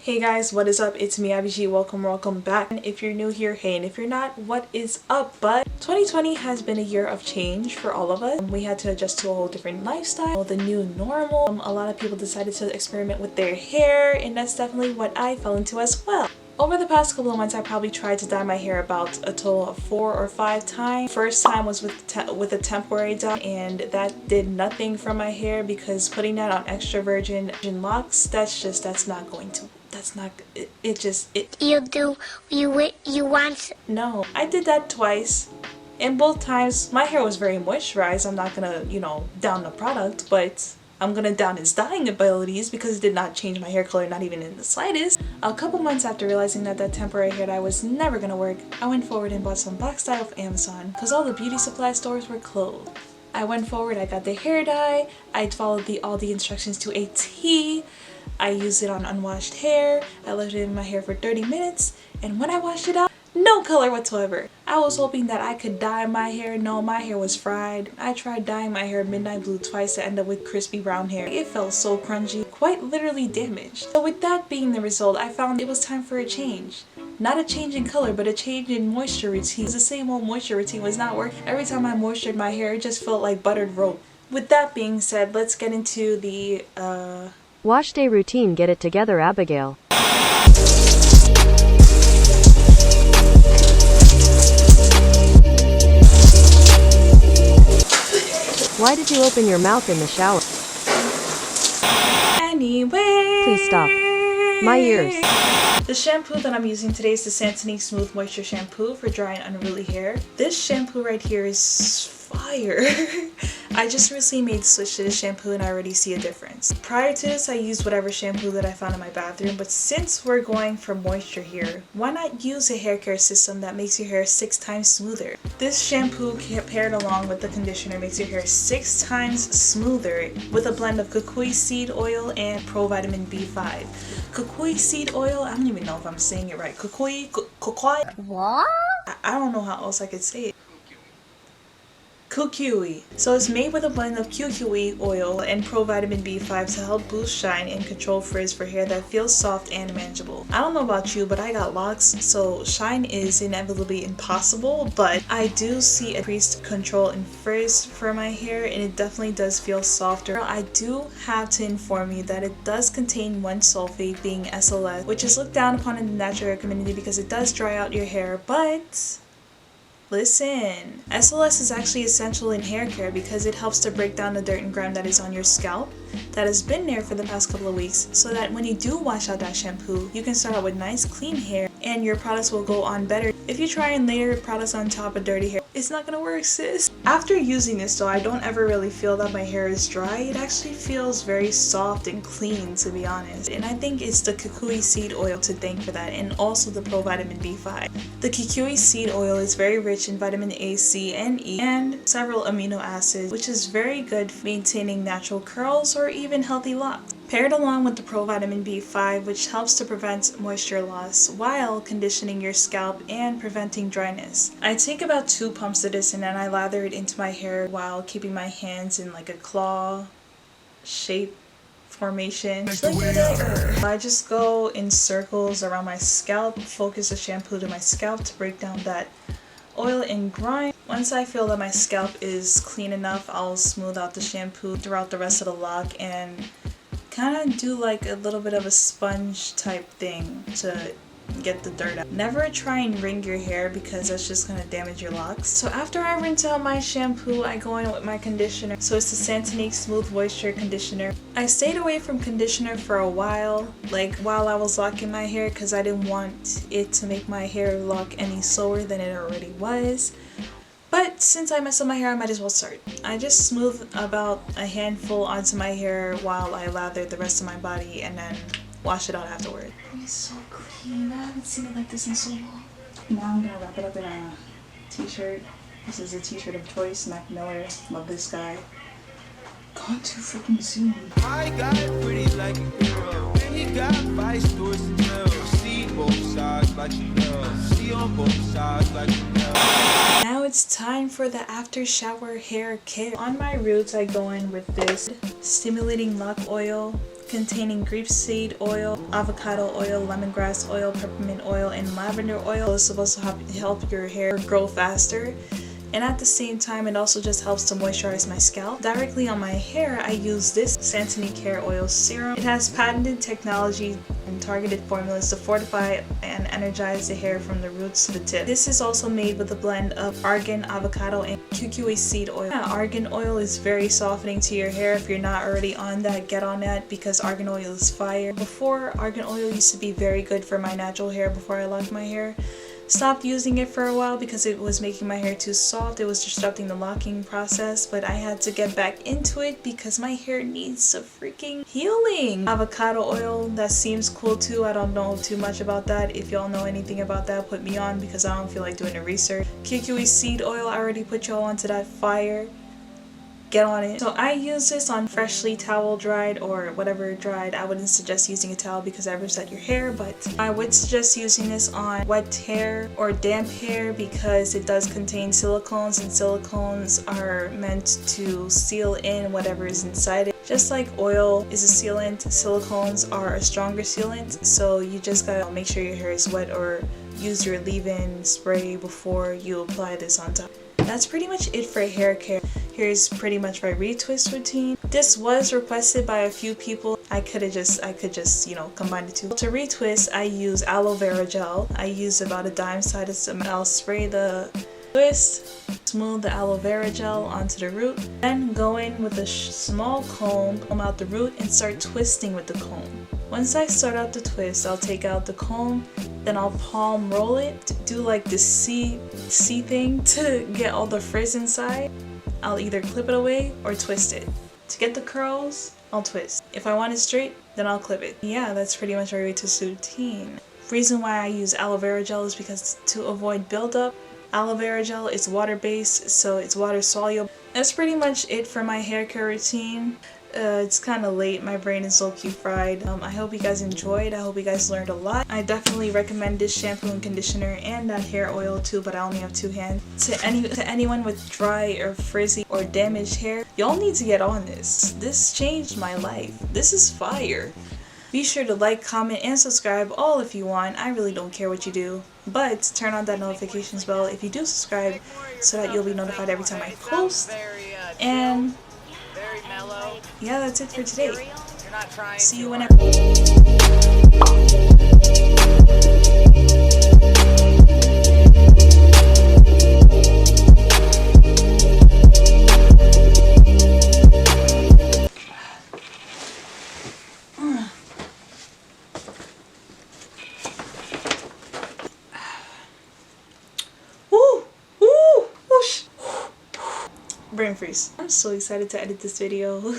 Hey guys, what is up? It's me, Abhijit. Welcome back. And if you're new here, hey, and if you're not, what is up? But 2020 has been a year of change for all of us. We had to adjust to a whole different lifestyle, the new normal. A lot of people decided to experiment with their hair, and that's definitely what I fell into as well. Over the past couple of months, I probably tried to dye my hair about a total of 4 or 5 times. First time was with a temporary dye, and that did nothing for my hair because putting that on extra virgin locks, that's not going to. That's not you want. No, I did that twice, and both times my hair was very moisturized. I'm not gonna, down the product, but I'm gonna down its dyeing abilities because it did not change my hair color, not even in the slightest. A couple months after realizing that temporary hair dye was never gonna work, I went forward and bought some black style off Amazon because all the beauty supply stores were closed. I went forward, I got the hair dye, I followed all the instructions to a T. I used it on unwashed hair, I left it in my hair for 30 minutes, and when I washed it out, no color whatsoever. I was hoping that I could dye my hair. No, my hair was fried. I tried dyeing my hair midnight blue twice to end up with crispy brown hair. It felt so crunchy, quite literally damaged. So with that being the result, I found it was time for a change. Not a change in color, but a change in moisture routine. The same old moisture routine was not working. Every time I moisturized my hair, it just felt like buttered rope. With that being said, let's get into the wash day routine. Get it together, Abigail. Why did you open your mouth in the shower? Anyway, please stop. My ears. The shampoo that I'm using today is the Satinique Smooth Moisture Shampoo for dry and unruly hair. This shampoo right here is fire. I just recently made the switch to this shampoo and I already see a difference. Prior to this, I used whatever shampoo that I found in my bathroom, but since we're going for moisture here, why not use a hair care system that makes your hair 6 times smoother? This shampoo paired along with the conditioner makes your hair 6 times smoother with a blend of kukui seed oil and pro vitamin B5. Kukui seed oil, I don't even know if I'm saying it right. Kukui? What? I don't know how else I could say it. Kukui. So it's made with a blend of kukui oil and pro vitamin B5 to help boost shine and control frizz for hair that feels soft and manageable. I don't know about you, but I got locks, so shine is inevitably impossible, but I do see increased control and frizz for my hair, and it definitely does feel softer. I do have to inform you that it does contain 1 sulfate, being SLS, which is looked down upon in the natural hair community because it does dry out your hair, but listen, SLS is actually essential in hair care because it helps to break down the dirt and grime that is on your scalp that has been there for the past couple of weeks, so that when you do wash out that shampoo, you can start out with nice clean hair and your products will go on better. If you try and layer products on top of dirty hair, it's not gonna work, sis. After using this though, I don't ever really feel that my hair is dry. It actually feels very soft and clean, to be honest. And I think it's the kukui seed oil to thank for that, and also the pro vitamin B5. The kukui seed oil is very rich in vitamin A, C, and E, and several amino acids, which is very good for maintaining natural curls or even healthy locks. Paired along with the pro vitamin B5, which helps to prevent moisture loss while conditioning your scalp and preventing dryness. I take about 2 pumps of this and then I lather it into my hair while keeping my hands in like a claw shape formation. I just go in circles around my scalp, focus the shampoo to my scalp to break down that oil and grime. Once I feel that my scalp is clean enough, I'll smooth out the shampoo throughout the rest of the lock and kind of do like a little bit of a sponge type thing to get the dirt out. Never try and wring your hair because that's just going to damage your locks. So after I rinse out my shampoo, I go in with my conditioner. So it's the Satinique Smooth Moisture Conditioner. I stayed away from conditioner for a while, like while I was locking my hair, because I didn't want it to make my hair lock any slower than it already was. But since I messed up my hair, I might as well start. I just smooth about a handful onto my hair while I lather the rest of my body and then wash it out afterward. It's so clean. I haven't seen it like this in so long. Now I'm gonna wrap it up in a t-shirt. This is a t-shirt of choice, Mac Miller. Love this guy. Gone too freaking soon. I got pretty like a girl. And you got 5 stories to tell. See both sides like you know. See on both sides like you know. Now it's time for the after shower hair care. On my roots, I go in with this stimulating lock oil containing grapeseed oil, avocado oil, lemongrass oil, peppermint oil, and lavender oil. It's supposed to help your hair grow faster. And at the same time, it also just helps to moisturize my scalp. Directly on my hair, I use this Satinique hair oil serum. It has patented technology and targeted formulas to fortify and energize the hair from the roots to the tip. This is also made with a blend of argan, avocado, and QQA seed oil. Yeah, argan oil is very softening to your hair. If you're not already on that, get on that because argan oil is fire. Before, argan oil used to be very good for my natural hair before I locked my hair. Stopped using it for a while because it was making my hair too soft. It was disrupting the locking process, but I had to get back into it because my hair needs a freaking healing. Avocado oil, that seems cool too. I don't know too much about that. If y'all know anything about that, put me on because I don't feel like doing the research. QQE seed oil, I already put y'all onto that fire. Get on it. So I use this on freshly towel dried or whatever dried. I wouldn't suggest using a towel because I reset your hair, but I would suggest using this on wet hair or damp hair because it does contain silicones, and silicones are meant to seal in whatever is inside it. Just like oil is a sealant, silicones are a stronger sealant, so you just gotta make sure your hair is wet or use your leave-in spray before you apply this on top. That's pretty much it for hair care. Here's pretty much my retwist routine. This was requested by a few people. I could just, you know, combine the two. To retwist, I use aloe vera gel. I use about a dime size. I'll spray the twist, smooth the aloe vera gel onto the root, then go in with a small comb out the root and start twisting with the comb. Once I start out the twist, I'll take out the comb, then I'll palm roll it, do like the C thing to get all the frizz inside. I'll either clip it away or twist it. To get the curls, I'll twist. If I want it straight, then I'll clip it. Yeah, that's pretty much my retwist routine. Reason why I use aloe vera gel is because to avoid buildup. Aloe vera gel is water-based, so it's water soluble. That's pretty much it for my hair care routine. It's kind of late. My brain is low-key fried. I hope you guys enjoyed. I hope you guys learned a lot. I definitely recommend this shampoo and conditioner and that hair oil too, but I only have 2 hands. To anyone with dry or frizzy or damaged hair, y'all need to get on this. This changed my life. This is fire. Be sure to like, comment, and subscribe all if you want. I really don't care what you do. But turn on that notifications bell if you do subscribe so that you'll be notified every time I post. And yeah, that's it for today. See you whenever. Brain freeze. I'm so excited to edit this video.